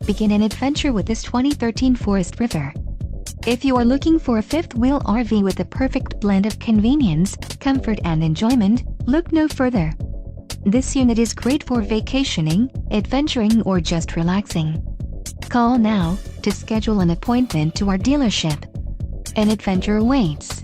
Begin an adventure with this 2013 Forest River. If you are looking for a fifth-wheel RV with the perfect blend of convenience, comfort and enjoyment, look no further. This unit is great for vacationing, adventuring or just relaxing. Call now to schedule an appointment to our dealership. An adventure awaits.